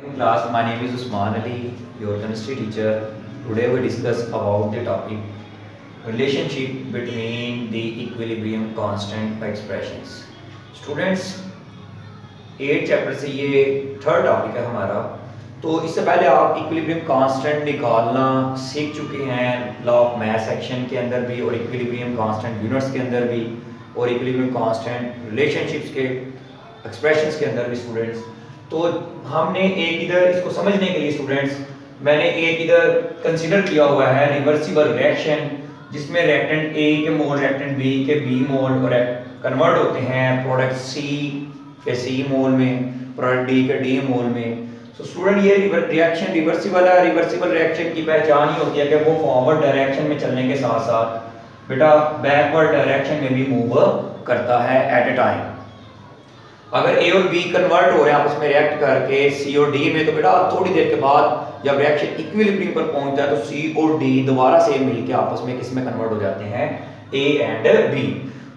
Class, my name is Usman Ali, your chemistry teacher. Today we discuss about the topic relationship between the equilibrium constant expressions. Students, 8 chapter से ये third topic है हमारा। तो इससे पहले आप equilibrium constant निकालना सीख चुके हैं लॉ ऑफ मैथ सेक्शन के अंदर भी, और इक्विलिब्रियम कांस्टेंट यूनिट्स के अंदर भी, और इक्विलिब्रियम कांस्टेंट रिलेशनशिप्स के एक्सप्रेशंस के अंदर भी स्टूडेंट्स। तो हमने एक इधर इसको समझने के लिए स्टूडेंट्स मैंने एक इधर कंसीडर किया हुआ है रिवर्सिबल रिएक्शन, जिसमें रिएक्टेंट ए के मोल रिएक्टेंट बी के बी मोल और कन्वर्ट होते हैं प्रोडक्ट सी के सी मोल में, प्रोडक्ट डी के डी मोल में। तो स्टूडेंट ये रिएक्शन रिवर्सिबल है। रिवर्सिबल रिएक्शन की पहचान ही होती है कि वो फॉरवर्ड डायरेक्शन में चलने के साथ साथ बेटा बैकवर्ड डायरेक्शन में भी मूव करता है एट ए टाइम। अगर ए और बी कन्वर्ट हो रहे हैं आपस में रिएक्ट करके सी और डी में, तो बेटा थोड़ी देर के बाद जब रिएक्शन इक्विलिब्रियम पर पहुंचता है तो सी और डी दोबारा से मिलकर आपस में किस में कन्वर्ट हो जाते हैं, ए एंड बी।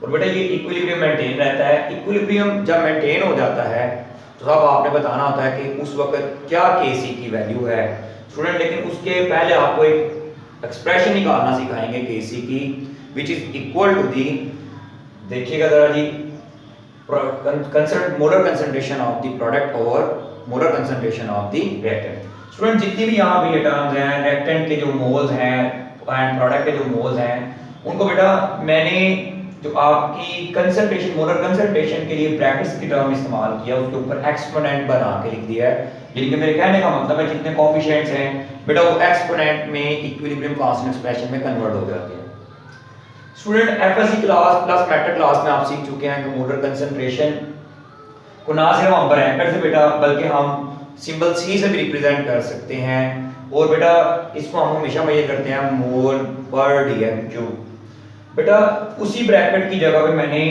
और बेटा ये इक्विलिब्रियम मेंटेन रहता है। इक्विलिब्रियम जब मेंटेन हो जाता है तो अब आपने बताना होता है कि उस वक्त क्या के सी की वैल्यू है स्टूडेंट। लेकिन उसके पहले आपको एक एक्सप्रेशन निकालना सिखाएंगे के सी की, which is equal to the, देखिएगा जरा जी, molar concentration of the product और molar concentration of the reactant. Student जितनी भी यहाँ पे टर्म्स हैं, रिएक्टेंट के जो मोल्स हैं एंड प्रोडक्ट के जो मोल्स हैं, उनको बेटा मैंने जो आपकी कंसंट्रेशन मोलर कंसंट्रेशन के लिए ब्रैकेट्स की टर्म इस्तेमाल किया, उसके ऊपर एक्सपोनेंट बना के लिख दिया है। यानी कि मेरे कहने का मतलब है जितने कोएफिशिएंट्स हैं बेटा वो एक्सपोनेंट में इक्विलिब्रियम कांस्टेंट एक्सप्रेशन में कन्वर्ट हो जाते हैं। Student FSc class plus matter class में आप सीख चुके हैं कि मोलर कंसंट्रेशन को ना सिर्फ हम ब्रैकेट से बेटा बल्कि हम सिंबल सी से भी रिप्रेजेंट कर सकते हैं। और बेटा इसको हम हमेशा मेजर करते हैं मोल पर डीएम क्यूब। बेटा उसी ब्रैकेट की जगह पे मैंने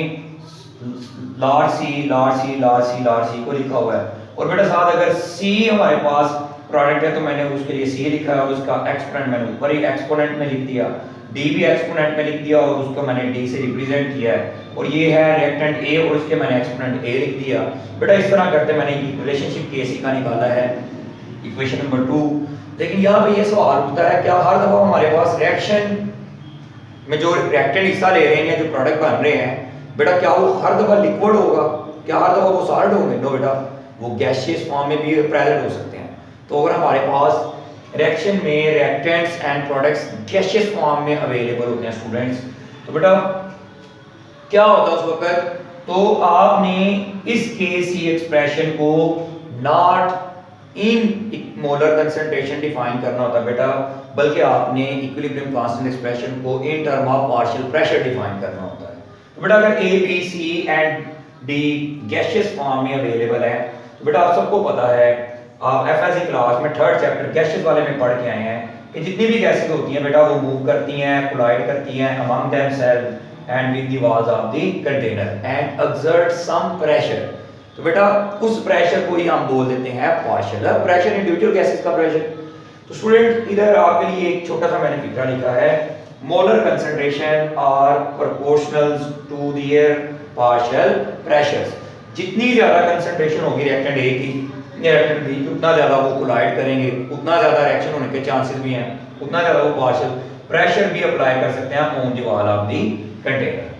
लार्ज सी लार्ज सी लार्ज सी लार्ज सी को लिखा हुआ है। और बेटा साथ अगर सी हमारे पास प्रोडक्ट है तो मैंने उसके लिए सी लिखा है और उसका एक्सपोनेंट मैंने ऊपर ही एक्सपोनेंट में लिख दिया, डी भी एक्सपोनेंट में लिख दिया और उसको मैंने डी से रिप्रेजेंट किया है। और ये है रिएक्टेंट ए और उसके मैंने एक्सपोनेंट ए लिख दिया। बेटा इस तरह करते मैंने रिलेशनशिप के सी का निकाला है, इक्वेशन नंबर 2। लेकिन यहाँ पे ये सवाल उठता है, क्या हर दफा हमारे पास रिएक्शन में जो रिएक्टेंट हिस्सा ले रहे हैं या जो प्रोडक्ट बन रहे हैं बेटा क्या वो हर दफा लिक्विड होगा, क्या हर दफा वो सॉलिड होंगे? नो बेटा, वो गैसियस फॉर्म में भी प्रेजेंट हो सकते हैं। तो अगर हमारे पास रिएक्शन में reactants and products gaseous form में अवेलेबल होते हैं स्टूडेंट्स, तो बेटा क्या होता है उस वक्त? तो आपने इस केसी एक्सप्रेशन को not in molar concentration define करना होता है बेटा, बल्कि आपने इक्विलिब्रियम कांस्टेंट एक्सप्रेशन को in term of partial pressure define करना होता है। तो बेटा अगर A B C and D gaseous form में अवेलेबल है तो बेटा आप सबको पता है, आप एफएससी क्लास में थर्ड चैप्टर गैसेस वाले में पढ़ के आए हैं कि जितनी भी गैसेस होती हैं बेटा वो मूव करती हैं, कोलाइड करती हैं among themselves and with the walls of the container and exert some pressure. तो बेटा उस प्रेशर को ही हम बोल देते हैं पार्शियल प्रेशर, इंडिविजुअल गैसेस का प्रेशर। तो स्टूडेंट इधर आपके लिए एक छोटा सा मैंने फिक्रा लिखा है, molar concentration are proportional to their partial pressures. जितनी ज्यादा कंसंट्रेशन होगी रिएक्टेंट ए की रिएक्टेंट बी की, उतना ज्यादा वो कोलाइड करेंगे, उतना ज्यादा रिएक्शन होने के चांसेस भी हैं, उतना ज्यादा वो पार्शियल प्रेशर भी अप्लाई कर सकते हैं on the wall of the container.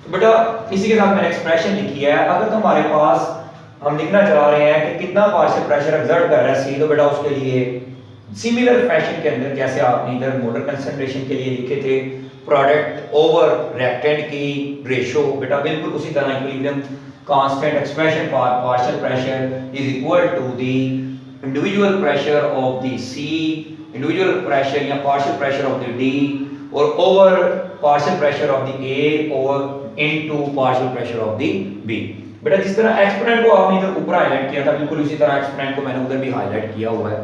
तो बेटा इसी के साथ मैंने एक्सप्रेशन लिखी है। अगर तो हमारे पास हम लिखना चाह रहे हैं कि कितना पार्शियल प्रेशर एक्सर्ट कर रहा है सी, तो बेटा उसके लिए सिमिलर फैशन के अंदर जैसे आपने इधर मोलर कंसंट्रेशन के लिए लिखे थे प्रोडक्ट ओवर रिएक्टेंट की रेशो, बेटा बिल्कुल उसी तरह equilibrium constant expression for partial pressure is equal to the individual pressure of the C, individual pressure या partial pressure of the D, और over partial pressure of the A over into partial pressure of the B. बेटा जिस तरह exponent को आपने इधर ऊपर highlight किया था बिल्कुल उसी तरह एक्सपोनेंट को मैंने उधर भी हाईलाइट किया हुआ है।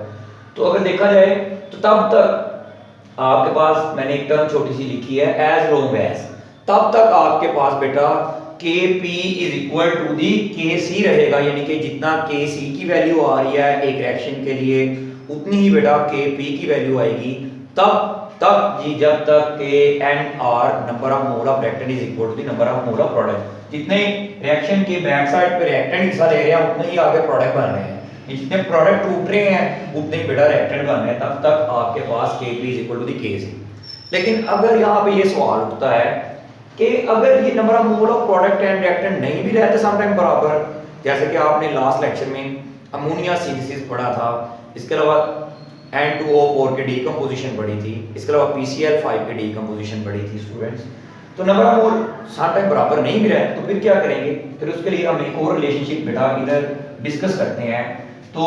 तो अगर देखा जाए तो तब तक आपके पास मैंने एक टर्म छोटी सी लिखी है एज लॉन्ग एज, तब तक आपके पास बेटा Kp is equal to the Kc रहेगा। यानी कि जितना Kc की वैल्यू आ रही है एक रिएक्शन के लिए उतनी ही बेटा Kp की वैल्यू आएगी तब तक जी जब तक KNR number of mole of reactant is equal to the number of mole of product. जितने रिएक्शन के बैक साइड पे रिएक्टेंट हिस्सा ले रहे हैं उतने ही आगे प्रोडक्ट बन रहे हैं। ये जितने प्रोडक्ट टूट रहे हैं उतने ही बेटा रिएक्टेंट बन रहे हैं, तब तक आपके पास Kp is equal to the Kc। लेकिन अगर यहाँ पे ये सवाल उठता है कि अगर ये number of mole of product and reactant नहीं भी रहते समटाइम बराबर, जैसे कि आपने लास्ट लेक्चर में अमोनिया सिंथेसिस पढ़ा था, इसके अलावा N2O4 की डीकंपोजिशन पढ़ी थी, इसके अलावा PCl5 की डीकंपोजिशन पढ़ी थी स्टूडेंट्स। तो नंबर ऑफ मोल समटाइम बराबर नहीं भी रहते तो फिर क्या करेंगे, फिर उसके लिए हम एक और रिलेशनशिप बेटा इधर डिस्कस करते हैं। तो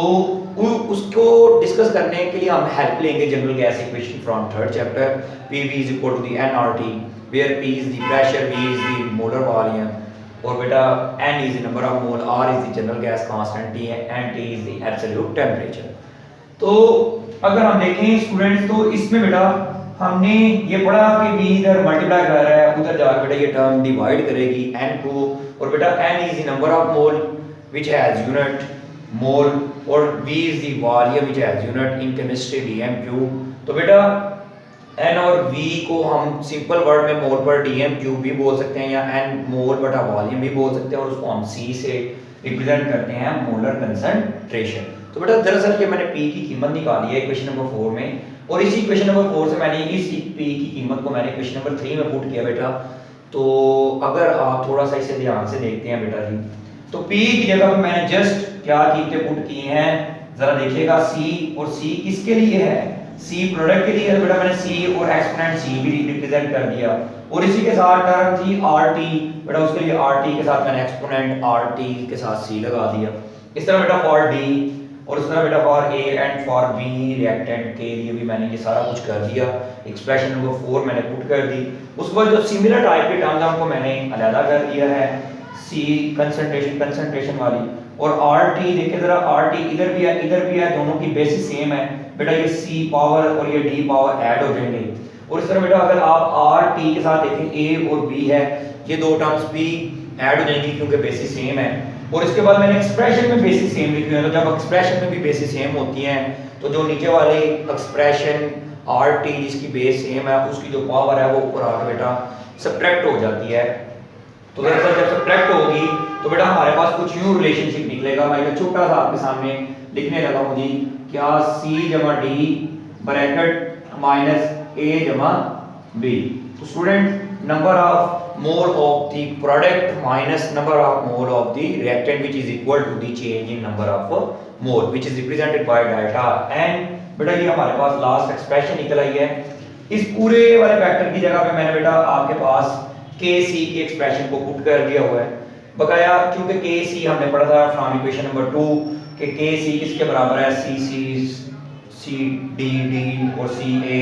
उसको डिस्कस करने के लिए हम हेल्प लेंगे general gas equation from third chapter, PV is equal to the nRT where P is the pressure, V is the molar volume, और बेटा N is the number of mole, R is the general gas constant, T and T is the absolute temperature। तो अगर हम देखें students तो इसमें बेटा हमने ये पढ़ा कि V इधर मल्टीप्लाई कर रहा है, उधर जाकर बेटा ये टर्म डिवाइड करेगी N को, और बेटा N is the number of mole which has unit mole, और V is the volume which has unit in chemistry dm³। तो बेटा N और V को हम सिंपल वर्ड में मोल पर dm³ भी बोल सकते हैं, या N मोल बटा वॉल्यूम भी बोल सकते हैं, और उसको हम C से रिप्रेजेंट करते हैं मोलर कंसंट्रेशन। तो बेटा दरअसल ये मैंने P की कीमत निकाली है इक्वेशन नंबर 4 में, और इसी इक्वेशन नंबर 4 से मैंने इस P की कीमत को मैंने इक्वेशन नंबर 3 में पुट किया बेटा। तो अगर आप थोड़ा सा इसे ध्यान से देखते हैं बेटा जी, तो P की जगह पे मैंने जस्ट क्या कीमतें पुट की हैं, जरा देखिएगा। C, और C किसके लिए है, C प्रोडक्ट के लिए है, बेटा मैंने C और एक्सपोनेंट C भी रिप्रेजेंट कर दिया, और इसी के साथ टर्म थी RT, बेटा उसके लिए RT के साथ मैंने एक्सपोनेंट RT के साथ C लगा दिया। इस तरह बेटा फॉर D, और उस तरह बेटा for A and for B reactant के लिए भी मैंने ये सारा कुछ कर दिया, एक्सप्रेशन नंबर 4 मैंने पुट कर दी। उसके बाद जो सिमिलर टाइप के टर्म्स हमको मैंने अलग कर दिया है, C कंसंट्रेशन वाली, और RT देखिए जरा, RT इधर भी है इधर भी है, दोनों की बेसिस सेम है बेटा, ये C पावर और ये D पावर ऐड हो जाएंगे। और इस तरह बेटा अगर आप RT के साथ देखें A और B है, ये दो टर्म्स भी ऐड हो जाएंगी क्योंकि बेसिस सेम है। और इसके बाद मैंने एक्सप्रेशन में बेसिस सेम लिखी है, तो जब एक्सप्रेशन में भी बेसिस सेम होती हैं तो जो नीचे वाले एक्सप्रेशन RT जिसकी बेस सेम है उसकी जो पावर है वो ऊपर आके बेटा सब्ट्रैक्ट हो जाती है। तो दरअसल जब सब्ट्रैक्ट होगी तो बेटा हमारे पास कुछ यूं रिलेशनशिप निकलेगा। मैं ये छोटा सा आपके सामने लिखने लगा हूं जी, क्या C जमा D ब्रैकेट माइनस A जमा B। तो student number of mole of the product minus number of mole of the reactant which is equal to the change in number of mole which is represented by delta n। बेटा ये हमारे पास last expression निकल आई है। इस पूरे वाले factor की जगह पे मैंने बेटा आपके पास Kc की एक्सप्रेशन को पुट कर दिया हुआ है बकाया, क्योंकि Kc हमने पढ़ा था फ्रॉम इक्वेशन नंबर 2 कि Kc किसके बराबर है, CD और CA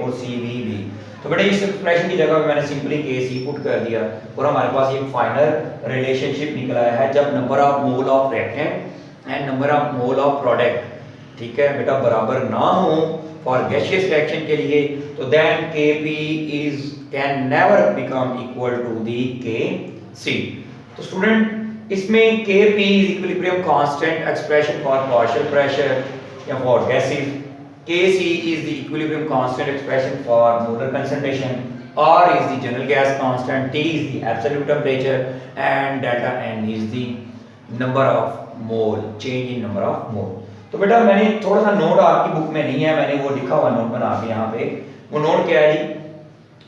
और CB। तो बेटा इस एक्सप्रेशन की जगह पे मैंने सिंपली Kc पुट कर दिया, और हमारे पास एक फाइनल रिलेशनशिप निकला है जब number of mole of reactant and number of mole of product, ठीक है बेटा, बराबर ना हो फॉर गैसियस रिएक्शन के लिए, तो then Kp is can never become equal to the Kc। तो स्टूडेंट इसमें Kp is equilibrium constant expression for partial pressure या for gases, Kc is the equilibrium constant expression for molar concentration, R is the general gas constant, T is the absolute temperature, and delta n is the number of mole, change in number of mole। तो बेटा मैंने थोड़ा सा note आपकी book में नहीं है, मैंने वो लिखा हुआ नोट बना के यहाँ पे, वो नोट क्या है जी,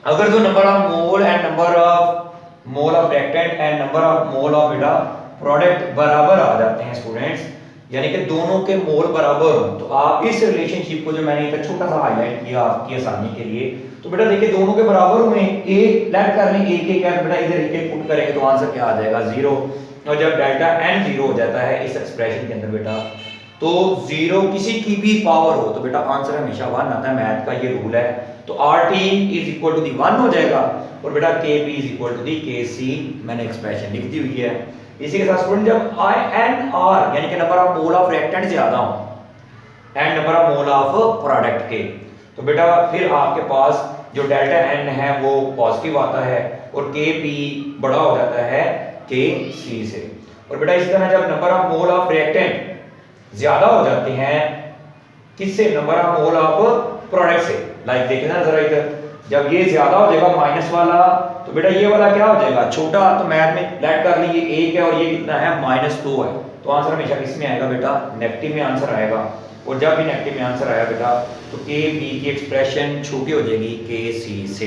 अगर जो number of mole and number of mole of reactant and number of mole of बेटा प्रोडक्ट बराबर आ जाते हैं स्टूडेंट्स, यानी कि दोनों के मोल बराबर हो, तो आप इस रिलेशनशिप को जो मैंने एक छोटा सा हाईलाइट किया आपकी आसानी के लिए, तो बेटा देखिए दोनों के बराबर हुए, एक लेट कर लें एक एक बेटा इधर एक पुट करेंगे तो आंसर क्या आ जाएगा 0। और जब डेल्टा n 0 हो जाता है इस एक्सप्रेशन के अंदर बेटा, तो 0 किसी की भी पावर हो तो बेटा आंसर हमेशा 1 आता है, मैथ का ये रूल है। तो RT is equal to the 1 हो जाएगा, और बेटा Kp is equal to the Kc, मैंने एक्सप्रेशन लिख दी हुई है। इसी के साथ स्टूडेंट जब I and R यानी कि number of mole of reactant ज्यादा हो and number of mole of product के, तो बेटा फिर आपके पास जो डेल्टा n है वो पॉजिटिव आता है और Kp बड़ा हो जाता है Kc से। और बेटा इसी तरह जब number of mole of reactant ज्यादा हो जाते हैं किससे, number of mole of product से, लाइक देखिए ना जरा इधर, जब ये ज्यादा हो जाएगा माइनस वाला तो बेटा ये वाला क्या हो जाएगा छोटा, तो मैथ में लेट कर लीजिए 1 है और ये कितना है -2 है, तो आंसर हमेशा किस में आएगा बेटा, नेगेटिव में आंसर आएगा। और जब भी नेगेटिव में आंसर आया बेटा तो के बी की एक्सप्रेशन छोटी हो जाएगी के सी से।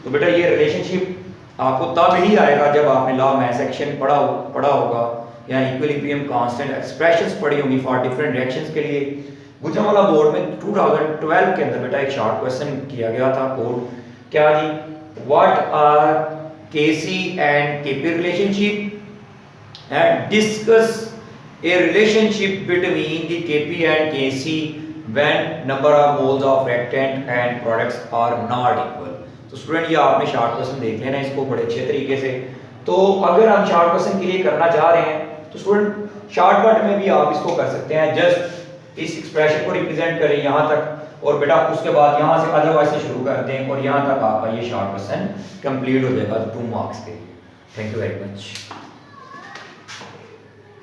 तो बेटा ये रिलेशनशिप आपको तब ही आएगा जब आपने लॉ मैथ सेक्शन पढ़ा होगा या इक्विलिब्रियम कांस्टेंट एक्सप्रेशंस पढ़ी होंगी फॉर डिफरेंट रिएक्शंस के लिए। गुजरांवाला बोर्ड में 2012 के अंदर बेटा एक शॉर्ट क्वेश्चन किया गया था कोड, क्या जी, what are KC and KP relationship and discuss a relationship between the Kp and Kc when number of moles of reactant and products are not equal। तो स्टूडेंट ये आपने शॉर्ट क्वेश्चन देख लेना इसको बड़े अच्छे तरीके से। तो अगर हम शॉर्ट क्वेश्चन के लिए करना चाह रहे हैं तो स्टूडेंट शॉर्टकट में भी आप इसको कर सकते हैं, जस्ट इस एक्सप्रेशन को रिप्रेजेंट करें यहाँ तक और बेटा उसके बाद यहाँ से अदरवाइज से शुरू कर दें और यहाँ तक आपका ये शॉर्ट क्वेश्चन कंप्लीट हो जाएगा 2 मार्क्स के। Thank you very much.